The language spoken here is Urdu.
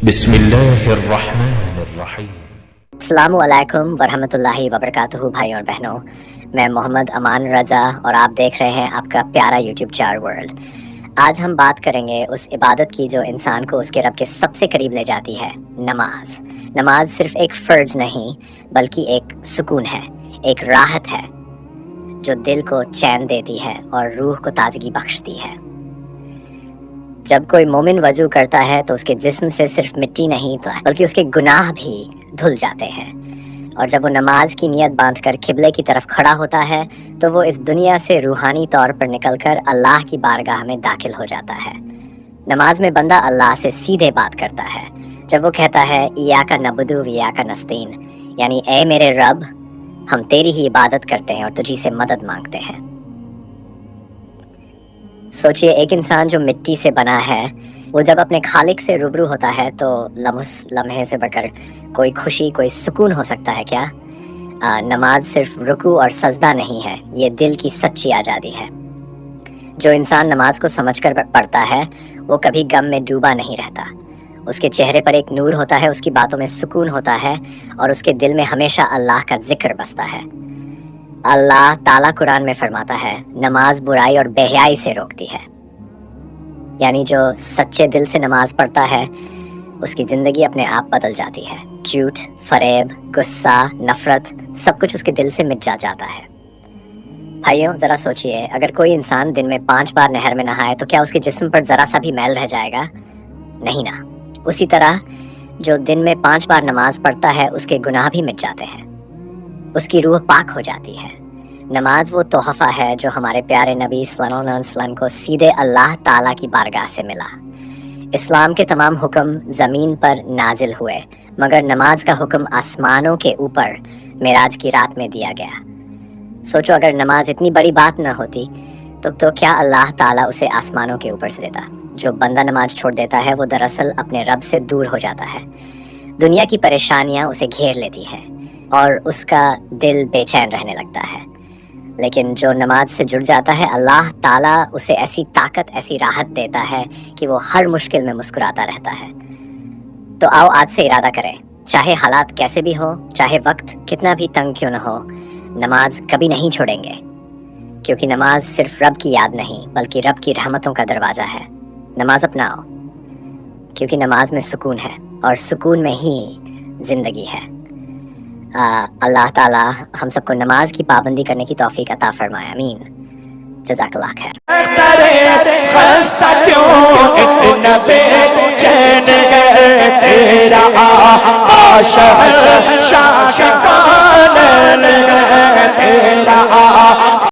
بسم اللہ الرحمن الرحیم۔ السلام علیکم ورحمۃ اللہ وبرکاتہ بھائی اور بہنوں، میں محمد امان رضا اور آپ دیکھ رہے ہیں آپ کا پیارا یوٹیوب چینل ورلڈ۔ آج ہم بات کریں گے اس عبادت کی جو انسان کو اس کے رب کے سب سے قریب لے جاتی ہے، نماز۔ نماز صرف ایک فرض نہیں بلکہ ایک سکون ہے، ایک راحت ہے جو دل کو چین دیتی ہے اور روح کو تازگی بخشتی ہے۔ جب کوئی مومن وضو کرتا ہے تو اس کے جسم سے صرف مٹی نہیں بلکہ اس کے گناہ بھی دھل جاتے ہیں، اور جب وہ نماز کی نیت باندھ کر قبلے کی طرف کھڑا ہوتا ہے تو وہ اس دنیا سے روحانی طور پر نکل کر اللہ کی بارگاہ میں داخل ہو جاتا ہے۔ نماز میں بندہ اللہ سے سیدھے بات کرتا ہے جب وہ کہتا ہے ایاک نعبد و ایاک نستعین، یعنی اے میرے رب، ہم تیری ہی عبادت کرتے ہیں اور تجھی سے مدد مانگتے ہیں۔ سوچئے، ایک انسان جو مٹی سے بنا ہے وہ جب اپنے خالق سے روبرو ہوتا ہے تو لمحے سے بڑھ کر کوئی خوشی، کوئی سکون ہو سکتا ہے کیا؟ نماز صرف رکوع اور سجدہ نہیں ہے، یہ دل کی سچی آزادی ہے۔ جو انسان نماز کو سمجھ کر پڑھتا ہے وہ کبھی غم میں ڈوبا نہیں رہتا، اس کے چہرے پر ایک نور ہوتا ہے، اس کی باتوں میں سکون ہوتا ہے اور اس کے دل میں ہمیشہ اللہ کا ذکر بستا ہے۔ اللہ تعالیٰ قرآن میں فرماتا ہے، نماز برائی اور بے حیائی سے روکتی ہے، یعنی جو سچے دل سے نماز پڑھتا ہے اس کی زندگی اپنے آپ بدل جاتی ہے۔ جھوٹ، فریب، غصہ، نفرت، سب کچھ اس کے دل سے مٹ جاتا ہے۔ بھائیوں، ذرا سوچئے، اگر کوئی انسان دن میں 5 بار نہر میں نہائے تو کیا اس کے جسم پر ذرا سا بھی میل رہ جائے گا؟ نہیں نا۔ اسی طرح جو دن میں 5 بار نماز پڑھتا ہے اس کے گناہ بھی مٹ جاتے ہیں، اس کی روح پاک ہو جاتی ہے۔ نماز وہ تحفہ ہے جو ہمارے پیارے نبی صلی اللہ علیہ وسلم کو سیدھے اللہ تعالیٰ کی بارگاہ سے ملا۔ اسلام کے تمام حکم زمین پر نازل ہوئے مگر نماز کا حکم آسمانوں کے اوپر معراج کی رات میں دیا گیا۔ سوچو، اگر نماز اتنی بڑی بات نہ ہوتی تو کیا اللہ تعالیٰ اسے آسمانوں کے اوپر سے دیتا؟ جو بندہ نماز چھوڑ دیتا ہے وہ دراصل اپنے رب سے دور ہو جاتا ہے، دنیا کی پریشانیاں اسے گھیر لیتی ہیں اور اس کا دل بے چین رہنے لگتا ہے۔ لیکن جو نماز سے جڑ جاتا ہے، اللہ تعالیٰ اسے ایسی طاقت، ایسی راحت دیتا ہے کہ وہ ہر مشکل میں مسکراتا رہتا ہے۔ تو آؤ آج سے ارادہ کریں، چاہے حالات کیسے بھی ہو، چاہے وقت کتنا بھی تنگ کیوں نہ ہو، نماز کبھی نہیں چھوڑیں گے، کیونکہ نماز صرف رب کی یاد نہیں بلکہ رب کی رحمتوں کا دروازہ ہے۔ نماز اپناؤ، کیونکہ نماز میں سکون ہے اور سکون میں ہی زندگی ہے۔ اللہ تعالیٰ ہم سب کو نماز کی پابندی کرنے کی توفیق عطا فرمائے، آمین۔ جزاک اللہ خیر۔ خستہ کیوں اتنا بے چین ہے تیرا